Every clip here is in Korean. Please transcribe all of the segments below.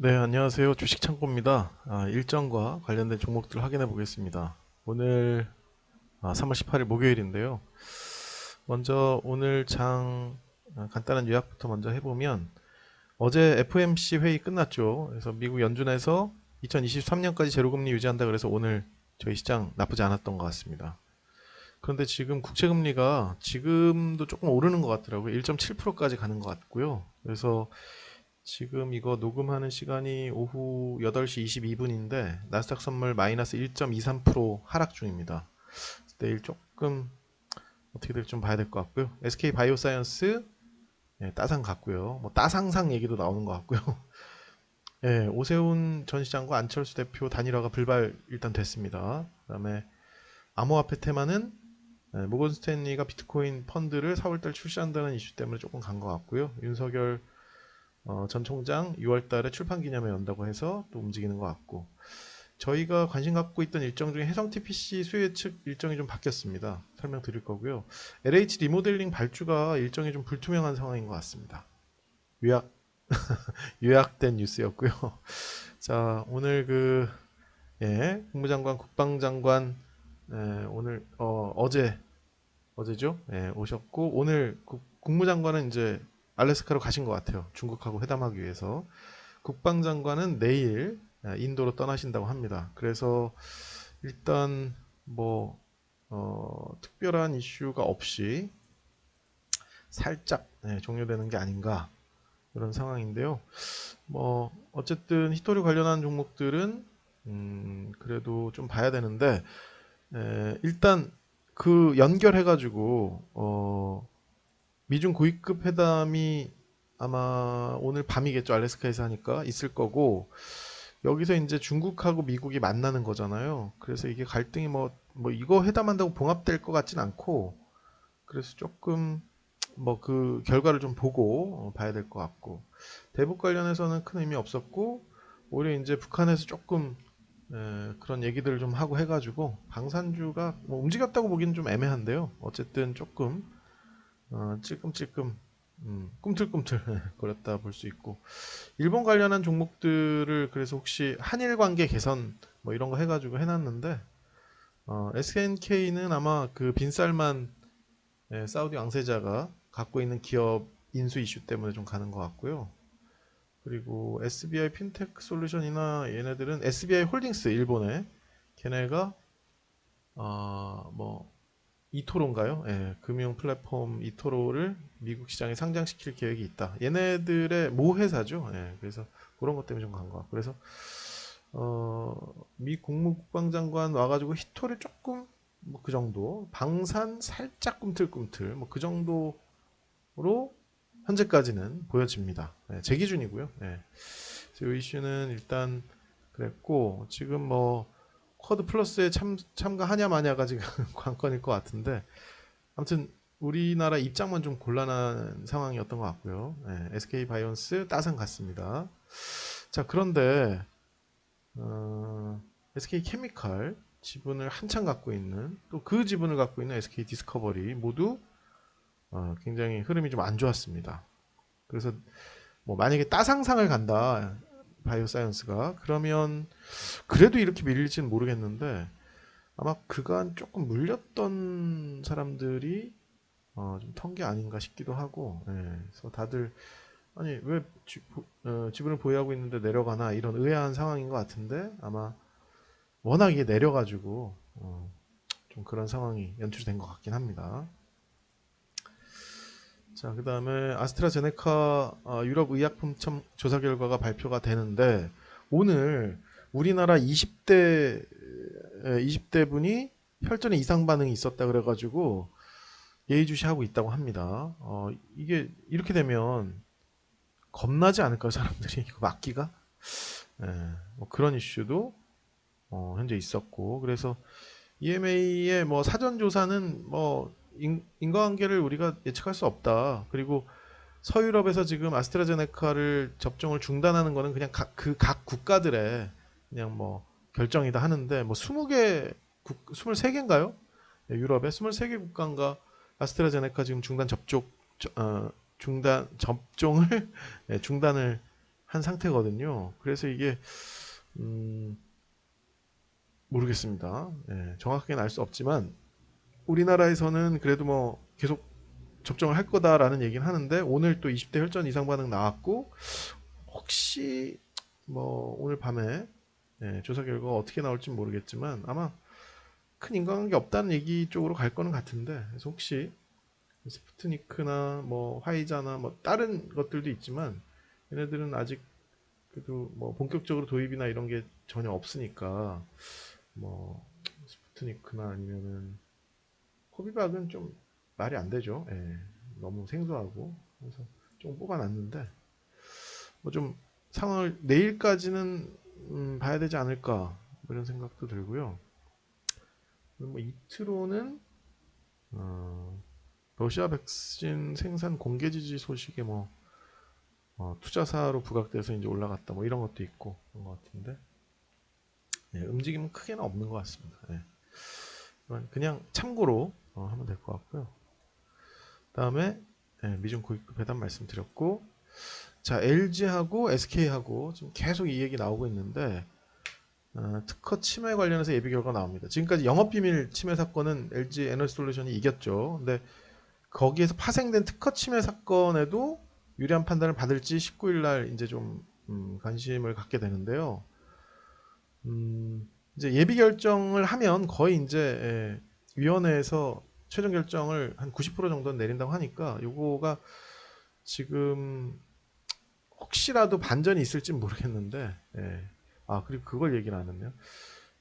네, 안녕하세요. 주식창고입니다. 일정과 관련된 종목들 확인해 보겠습니다. 오늘 3월 18일 목요일인데요. 먼저 오늘 장 간단한 요약부터 먼저 해보면 어제 FOMC 회의 끝났죠. 그래서 미국 연준에서 2023년까지 제로금리 유지한다 그래서 오늘 저희 시장 나쁘지 않았던 것 같습니다. 그런데 지금 국채금리가 지금도 조금 오르는 것 같더라고요. 1.7%까지 가는 것 같고요. 그래서 지금 이거 녹음하는 시간이 오후 8시 22분인데 나스닥 선물 마이너스 1.23% 하락 중입니다. 내일 조금 어떻게 될지 좀 봐야 될 것 같고요. SK 바이오사이언스 따상 같고요. 뭐 따상상 얘기도 나오는 것 같고요. 오세훈 전 시장과 안철수 대표 단일화가 불발 일단 됐습니다. 그다음에 암호화폐 테마는 모건 스탠리가 비트코인 펀드를 4월달 출시한다는 이슈 때문에 조금 간 것 같고요. 윤석열 전 총장 6월 달에 출판 기념회 연다고 해서 또 움직이는 것 같고 저희가 관심 갖고 있던 일정 중에 해성 TPC 수요 예측 일정이 좀 바뀌었습니다. 설명드릴 거고요. LH 리모델링 발주가 일정이 좀 불투명한 상황인 것 같습니다. 요약 요약된 뉴스였고요. 자 오늘 국무장관 국방장관 오늘 어제죠? 오셨고 오늘 국무장관은 이제 알래스카로 가신 것 같아요. 중국하고 회담하기 위해서. 국방장관은 내일 인도로 떠나신다고 합니다. 그래서 일단 뭐 특별한 이슈가 없이 살짝 종료되는 게 아닌가 이런 상황인데요. 뭐 어쨌든 히토리 관련한 종목들은 그래도 좀 봐야 되는데 일단 그 연결해가지고 미중 고위급 회담이 아마 오늘 밤이겠죠. 알래스카에서 하니까 있을 거고 여기서 이제 중국하고 미국이 만나는 거잖아요. 그래서 이게 갈등이 뭐 이거 회담한다고 봉합될 것 같진 않고 그래서 조금 뭐 그 결과를 좀 보고 봐야 될 것 같고 대북 관련해서는 큰 의미 없었고 오히려 이제 북한에서 조금 그런 얘기들을 좀 하고 해가지고 방산주가 뭐 움직였다고 보기는 좀 애매한데요. 어쨌든 조금 찔끔찔끔 꿈틀꿈틀 거렸다 볼 수 있고 일본 관련한 종목들을 그래서 혹시 한일 관계 개선 뭐 이런 거 해가지고 해놨는데 SNK는 아마 그 빈살만 사우디 왕세자가 갖고 있는 기업 인수 이슈 때문에 좀 가는 것 같고요. 그리고 SBI 핀테크 솔루션이나 얘네들은 SBI 홀딩스 일본에 걔네가 뭐 이토로인가요? 금융 플랫폼 이토로를 미국 시장에 상장시킬 계획이 있다. 얘네들의 모회사죠. 그래서 그런 것 때문에 좀 간 것 같고 그래서 미 국무국방장관 와가지고 히토를 조금 뭐 그 정도 방산 살짝 꿈틀꿈틀 뭐 그 정도로 현재까지는 보여집니다. 제 기준이고요. 그래서 이 이슈는 일단 그랬고 지금 뭐 쿼드 플러스에 참가하냐 마냐가 지금 관건일 것 같은데 아무튼 우리나라 입장만 좀 곤란한 상황이었던 것 같고요. SK 바이온스 따상 같습니다. 자 그런데 SK 케미칼 지분을 한창 갖고 있는 또 그 지분을 갖고 있는 SK 디스커버리 모두 굉장히 흐름이 좀 안 좋았습니다. 그래서 뭐 만약에 따상상을 간다 바이오사이언스가 그러면 그래도 이렇게 밀릴지는 모르겠는데 아마 그간 조금 물렸던 사람들이 좀 턴 게 아닌가 싶기도 하고 그래서 다들 아니 왜 지분을 보유하고 있는데 내려가나 이런 의아한 상황인 것 같은데 아마 워낙 이게 내려가지고 좀 그런 상황이 연출된 것 같긴 합니다. 자, 그 다음에 아스트라제네카 유럽 의약품 조사 결과가 발표가 되는데 오늘 우리나라 20대 분이 혈전에 이상 반응이 있었다 그래가지고 예의주시하고 있다고 합니다. 이게 이렇게 되면 겁나지 않을까요, 사람들이 이거 맞기가? 뭐 그런 이슈도 현재 있었고 그래서 EMA의 뭐 사전 조사는 뭐 인과관계를 우리가 예측할 수 없다. 그리고 서유럽에서 지금 아스트라제네카를 접종을 중단하는 거는 그냥 각 국가들의 그냥 뭐 결정이다 하는데 뭐 20개 23개인가요? 유럽의 23개 국가인가 아스트라제네카 지금 중단 접종을 중단을 상태거든요. 그래서 이게 모르겠습니다. 예, 정확하게는 알 수 없지만 우리나라에서는 그래도 뭐 계속 접종을 할 거다라는 얘기는 하는데 오늘 또 20대 혈전 이상 반응 나왔고 혹시 뭐 오늘 밤에 조사 결과가 어떻게 나올지 모르겠지만 아마 큰 인과관계 없다는 얘기 쪽으로 갈 거는 같은데 그래서 혹시 스푸트니크나 뭐 화이자나 뭐 다른 것들도 있지만 얘네들은 아직 그래도 뭐 본격적으로 도입이나 이런 게 전혀 없으니까 뭐 스푸트니크나 아니면은 코비박은 좀 말이 안 되죠. 예, 너무 생소하고 그래서 좀 뽑아놨는데 뭐 좀 상황을 내일까지는 봐야 되지 않을까 뭐 이런 생각도 들고요. 뭐 이트로는 러시아 백신 생산 공개 지지 소식에 뭐 투자사로 부각돼서 이제 올라갔다 뭐 이런 것도 있고 그런 것 같은데 예, 움직임은 크게는 없는 것 같습니다. 예. 그냥 참고로 하면 될 것 같고요. 다음에 미중 고객 배당 말씀드렸고 자 LG하고 SK하고 지금 계속 이 얘기 나오고 있는데 특허 침해 관련해서 예비 결과 나옵니다. 지금까지 영업비밀 침해 사건은 LG 에너지솔루션이 이겼죠. 근데 거기에서 파생된 특허 침해 사건에도 유리한 판단을 받을지 19일 날 이제 좀 관심을 갖게 되는데요. 이제 예비 결정을 하면 거의 이제 위원회에서 최종 결정을 한 90% 정도는 내린다고 하니까 요거가 지금 혹시라도 반전이 있을지 모르겠는데 그리고 그걸 얘기를 안 했네요.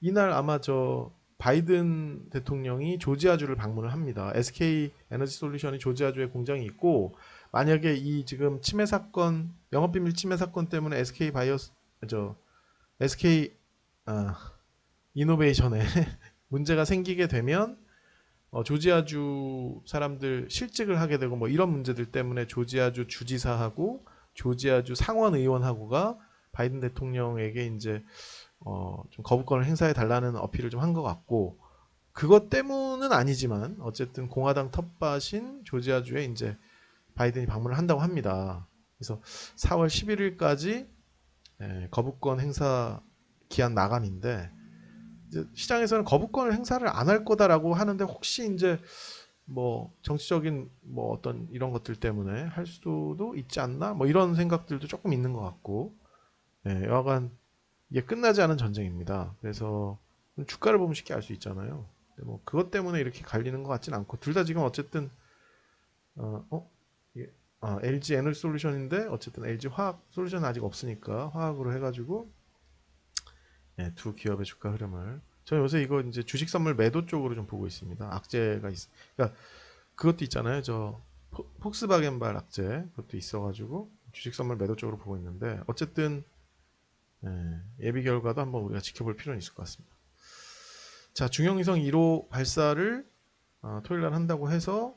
이날 아마 저 바이든 대통령이 조지아주를 방문을 합니다. SK 에너지 솔루션이 조지아주에 공장이 있고 만약에 이 지금 침해 사건 영업비밀 침해 사건 때문에 SK 바이오스 저 SK 이노베이션에 문제가 생기게 되면 조지아주 사람들 실직을 하게 되고 뭐 이런 문제들 때문에 조지아주 주지사하고 조지아주 상원 의원하고가 바이든 대통령에게 이제 좀 거부권을 행사해 달라는 어필을 좀 한 것 같고 그것 때문은 아니지만 어쨌든 공화당 텃밭인 조지아주에 이제 바이든이 방문을 한다고 합니다. 그래서 4월 11일까지 거부권 행사 기한 마감인데 이제 시장에서는 거부권을 행사를 안 할 거다라고 하는데 혹시 이제 뭐 정치적인 뭐 어떤 이런 것들 때문에 할 수도 있지 않나 뭐 이런 생각들도 조금 있는 것 같고 여하간 이게 끝나지 않은 전쟁입니다. 그래서 주가를 보면 쉽게 알 수 있잖아요. 근데 뭐 그것 때문에 이렇게 갈리는 것 같진 않고 둘 다 지금 어쨌든 이게 LG 에너지 솔루션인데 어쨌든 LG 화학 솔루션은 아직 없으니까 화학으로 해가지고 두 기업의 주가 흐름을 저는 요새 이거 이제 주식 선물 매도 쪽으로 좀 보고 있습니다. 악재가 그러니까 그것도 있잖아요. 저 폭스바겐발 악재 그것도 있어가지고 주식 선물 매도 쪽으로 보고 있는데 어쨌든 예비 결과도 한번 우리가 지켜볼 필요는 있을 것 같습니다. 자 중형위성 1호 발사를 토요일 날 한다고 해서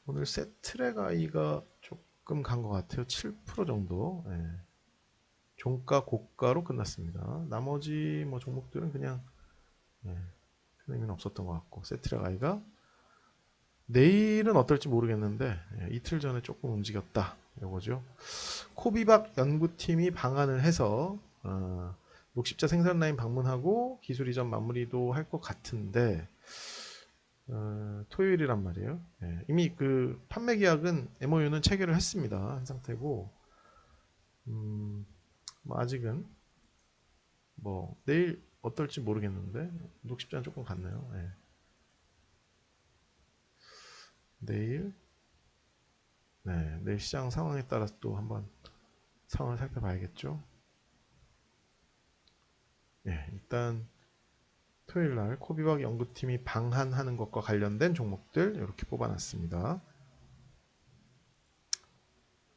오늘 세트랙 아이가 조금 간 것 같아요. 7% 정도. 종가 고가로 끝났습니다. 나머지 뭐 종목들은 그냥 큰 의미는 없었던 것 같고 세트랙 아이가 내일은 어떨지 모르겠는데 이틀 전에 조금 움직였다. 이거죠. 코비박 연구팀이 방한을 해서 녹십자 생산 라인 방문하고 기술 이전 마무리도 할 것 같은데 토요일이란 말이에요. 이미 그 판매 계약은 MOU는 체결을 했습니다. 한 상태고 뭐 아직은 뭐 내일 어떨지 모르겠는데 녹십자는 조금 갔네요. 내일 내일 시장 상황에 따라서 또 한번 상황을 살펴봐야겠죠. 일단 토요일 날 코비박 연구팀이 방한하는 것과 관련된 종목들 이렇게 뽑아놨습니다.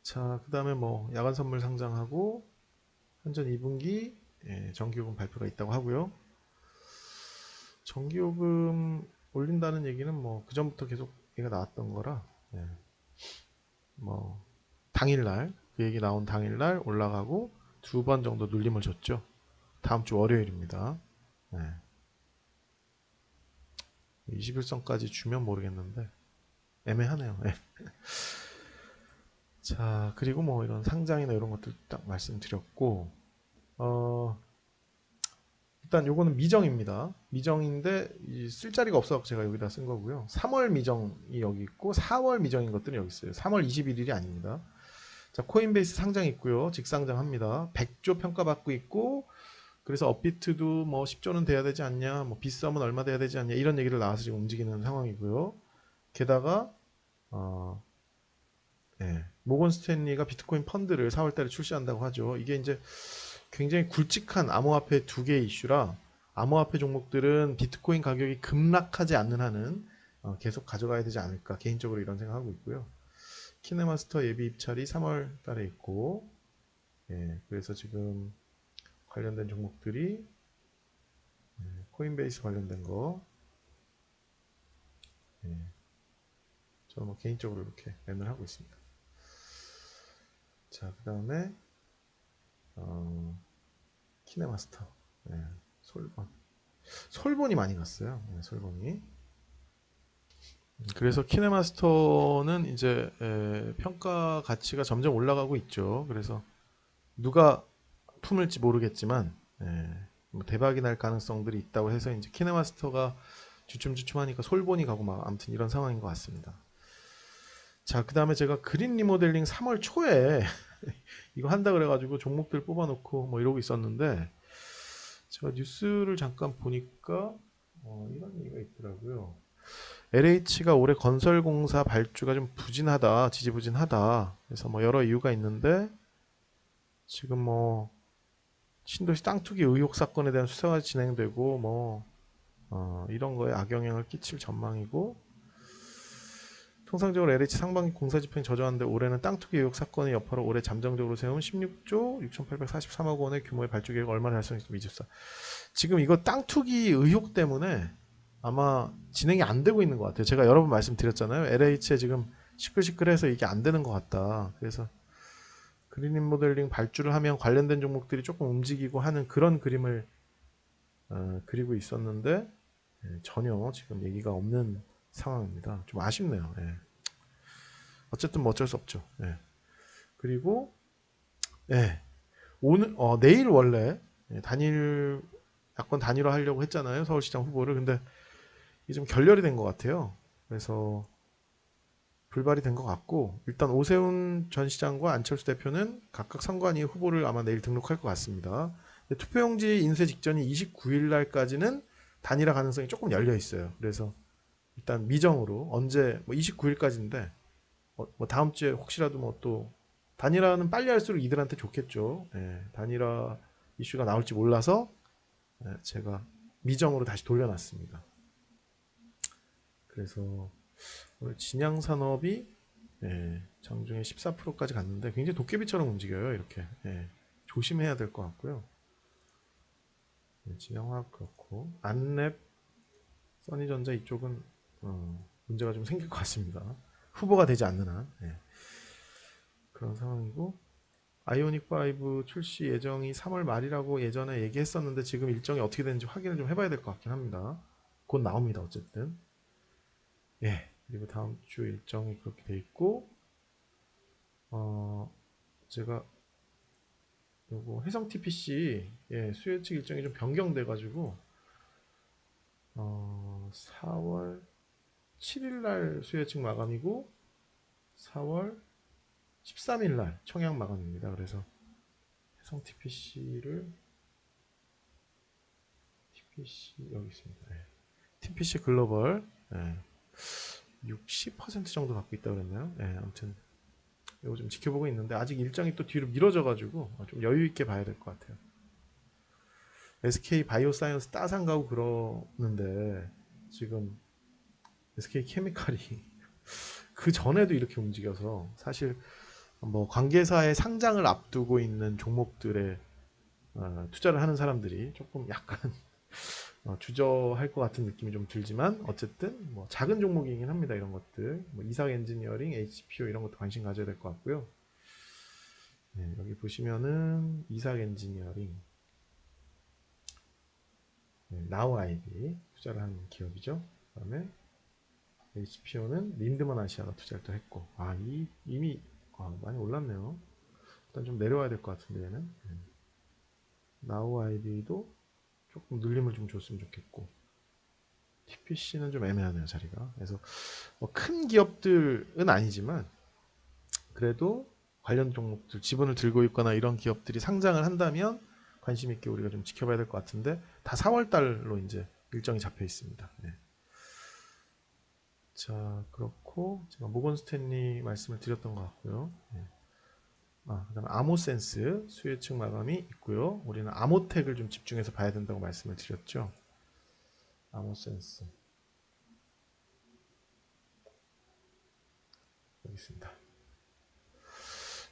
자, 그 다음에 뭐 야간 선물 상장하고 현존 2분기 정기요금 발표가 있다고 하고요. 정기요금 올린다는 얘기는 뭐 그 전부터 계속 얘기가 나왔던 거라 뭐 당일날 그 얘기 나온 당일날 올라가고 두 번 정도 눌림을 줬죠. 다음 주 월요일입니다. 21선까지 주면 모르겠는데 애매하네요. 자, 그리고 뭐 이런 상장이나 이런 것들 딱 말씀드렸고, 어, 일단 요거는 미정입니다. 미정인데 쓸 자리가 없어서 제가 여기다 쓴 거고요. 3월 미정이 여기 있고 4월 미정인 것들이 여기 있어요. 3월 21일이 아닙니다. 자, 코인베이스 상장 있고요. 직상장합니다. 100조 평가받고 있고, 그래서 업비트도 뭐 10조는 돼야 되지 않냐, 뭐 빗썸은 얼마 돼야 되지 않냐, 이런 얘기를 나와서 지금 움직이는 상황이고요. 게다가 모건 스탠리가 비트코인 펀드를 4월달에 출시한다고 하죠. 이게 이제 굉장히 굵직한 암호화폐 두 개의 이슈라, 암호화폐 종목들은 비트코인 가격이 급락하지 않는 한은 계속 가져가야 되지 않을까, 개인적으로 이런 생각하고 있고요. 키네마스터 예비 입찰이 3월 달에 있고, 그래서 지금 관련된 종목들이 코인베이스 관련된 거, 저는 뭐 개인적으로 이렇게 매매를 하고 있습니다. 자, 그 다음에 키네마스터, 솔본이 많이 갔어요. 솔본이. 그래서 키네마스터는 이제 평가 가치가 점점 올라가고 있죠. 그래서 누가 품을지 모르겠지만 뭐 대박이 날 가능성들이 있다고 해서 이제 키네마스터가 주춤주춤하니까 솔본이 가고 막 아무튼 이런 상황인 것 같습니다. 자, 그 다음에 제가 그린 리모델링 3월 초에 이거 한다 그래가지고 종목들 뽑아놓고 뭐 이러고 있었는데, 제가 뉴스를 잠깐 보니까 이런 얘기가 있더라고요. LH가 올해 건설공사 발주가 좀 부진하다, 지지부진하다. 그래서 뭐 여러 이유가 있는데, 지금 뭐 신도시 땅 투기 의혹 사건에 대한 수사가 진행되고 뭐 이런 거에 악영향을 끼칠 전망이고, 통상적으로 LH 상반기 공사 집행이 저조한데 올해는 땅 투기 의혹 사건의 여파로 올해 잠정적으로 세운 16조 6,843억 원의 규모의 발주 계획을 얼마나 달성했을지 미집사. 지금 이거 땅 투기 의혹 때문에 아마 진행이 안 되고 있는 것 같아요. 제가 여러 번 말씀드렸잖아요. LH에 지금 시끌시끌해서 이게 안 되는 것 같다. 그래서 그린 모델링 발주를 하면 관련된 종목들이 조금 움직이고 하는 그런 그림을 그리고 있었는데, 전혀 지금 얘기가 없는 상황입니다. 좀 아쉽네요. 어쨌든 뭐 어쩔 수 없죠. 그리고 오늘 내일 원래 단일 야권 단일화 하려고 했잖아요. 서울시장 후보를. 근데 이게 좀 결렬이 된 것 같아요. 그래서 불발이 된 것 같고, 일단 오세훈 전 시장과 안철수 대표는 각각 선관위 후보를 아마 내일 등록할 것 같습니다. 투표용지 인쇄 직전이 29일 날까지는 단일화 가능성이 조금 열려 있어요. 그래서 일단 미정으로 언제 뭐 29일까지인데 뭐 다음 주에 혹시라도 뭐 또 단일화는 빨리 할수록 이들한테 좋겠죠. 단일화 이슈가 나올지 몰라서 제가 미정으로 다시 돌려놨습니다. 그래서 오늘 진양산업이 장중에 14%까지 갔는데 굉장히 도깨비처럼 움직여요. 이렇게 조심해야 될 것 같고요. 진양화학 그렇고, 안랩, 써니전자 이쪽은 문제가 좀 생길 것 같습니다. 후보가 되지 않는 한. 그런 상황이고, 아이오닉 5 출시 예정이 3월 말이라고 예전에 얘기했었는데 지금 일정이 어떻게 되는지 확인을 좀 해봐야 될 것 같긴 합니다. 곧 나옵니다. 어쨌든. 그리고 다음 주 일정이 그렇게 돼 있고, 제가 요거 해성 TPC 수요 예측 일정이 좀 변경돼 가지고 4월 7일 날 수요 예측 마감이고 4월 13일 날 청약 마감입니다. 그래서 해성 TPC를 TPC 여기 있습니다. TPC 글로벌 60% 정도 갖고 있다고 그랬나요? 아무튼 이거 좀 지켜보고 있는데 아직 일정이 또 뒤로 미뤄져 가지고 좀 여유 있게 봐야 될 것 같아요. SK 바이오사이언스 따상 가고 그러는데 지금 SK 케미칼이 그 전에도 이렇게 움직여서, 사실 뭐 관계사의 상장을 앞두고 있는 종목들에 투자를 하는 사람들이 조금 약간 주저할 것 같은 느낌이 좀 들지만, 어쨌든 뭐 작은 종목이긴 합니다. 이런 것들 뭐 이삭 엔지니어링, HPO 이런 것도 관심 가져야 될 것 같고요. 여기 보시면은 이삭 엔지니어링, 나우 아이비 투자를 한 기업이죠. 그다음에 HPO는 린드먼 아시아가 투자를 또 했고, 이미 많이 올랐네요. 일단 좀 내려와야 될 것 같은데 얘는. 나우 아이디도 조금 눌림을 좀 줬으면 좋겠고, TPC는 좀 애매하네요 자리가. 그래서 뭐 큰 기업들은 아니지만 그래도 관련 종목들 지분을 들고 있거나 이런 기업들이 상장을 한다면 관심 있게 우리가 좀 지켜봐야 될 것 같은데, 다 4월 달로 이제 일정이 잡혀 있습니다. 네. 자, 그렇고 제가 모건 스탠리 말씀을 드렸던 것 같고요. 네. 그다음에 아모센스 수혜측 마감이 있고요. 우리는 아모텍을 좀 집중해서 봐야 된다고 말씀을 드렸죠. 아모센스 여기 있습니다.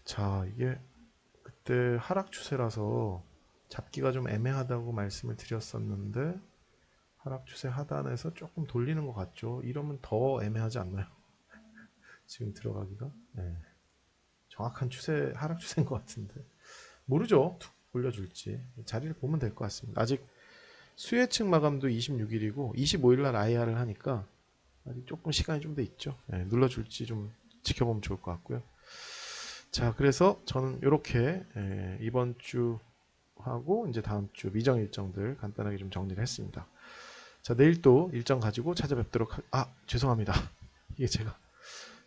자, 이게 그때 하락 추세라서 잡기가 좀 애매하다고 말씀을 드렸었는데, 하락 추세 하단에서 조금 돌리는 것 같죠. 이러면 더 애매하지 않나요? 지금 들어가기가. 네. 정확한 추세, 하락 추세인 것 같은데 모르죠. 툭 올려줄지. 자리를 보면 될 것 같습니다. 아직 수혜측 마감도 26일이고 25일 날 IR을 하니까 아직 조금 시간이 좀 더 있죠. 네, 눌러줄지 좀 지켜보면 좋을 것 같고요. 자, 그래서 저는 이렇게 이번 주 하고 이제 다음 주 미정 일정들 간단하게 좀 정리를 했습니다. 자, 내일 또 일정 가지고 찾아뵙도록 죄송합니다. 이게 제가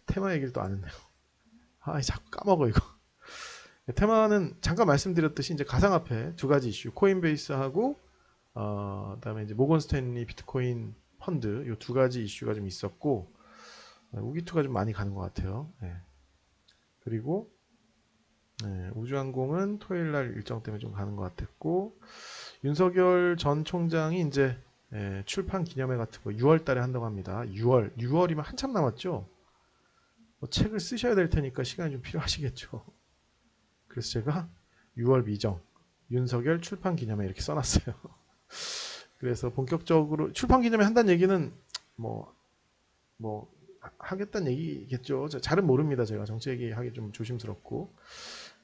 테마 얘기를 또 안 했네요. 자꾸 까먹어 이거. 테마는 잠깐 말씀드렸듯이 이제 가상화폐 두 가지 이슈, 코인베이스하고 그다음에 이제 모건 스탠리 비트코인 펀드 이 두 가지 이슈가 좀 있었고, 우기투가 좀 많이 가는 것 같아요. 네. 그리고 우주항공은 토요일 날 일정 때문에 좀 가는 것 같았고, 윤석열 전 총장이 이제 출판 기념회 같은 거 6월 달에 한다고 합니다. 6월이면 한참 남았죠. 뭐 책을 쓰셔야 될 테니까 시간이 좀 필요하시겠죠. 그래서 제가 6월 미정 윤석열 출판 기념회 이렇게 써놨어요. 그래서 본격적으로 출판 기념회 한다는 얘기는 뭐 하겠다는 얘기겠죠. 잘은 모릅니다. 제가 정치 얘기하기 좀 조심스럽고,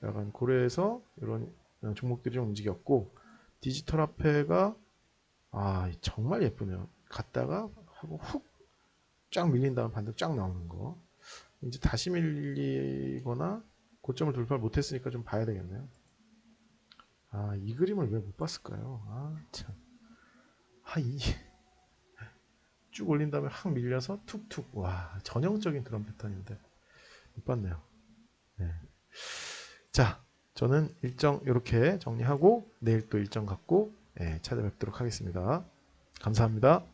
약간 고려해서 이런 종목들이 좀 움직였고, 디지털 화폐가 정말 예쁘네요. 갔다가 하고 훅 쫙 밀린 다음 반등 쫙 나오는 거. 이제 다시 밀리거나 고점을 돌파를 못했으니까 좀 봐야 되겠네요. 이 그림을 왜 못 봤을까요? 참. 쭉 올린 다음에 확 밀려서 툭툭. 전형적인 그런 패턴인데 못 봤네요. 네. 자, 저는 일정 이렇게 정리하고 내일 또 일정 갖고 찾아뵙도록 하겠습니다. 감사합니다.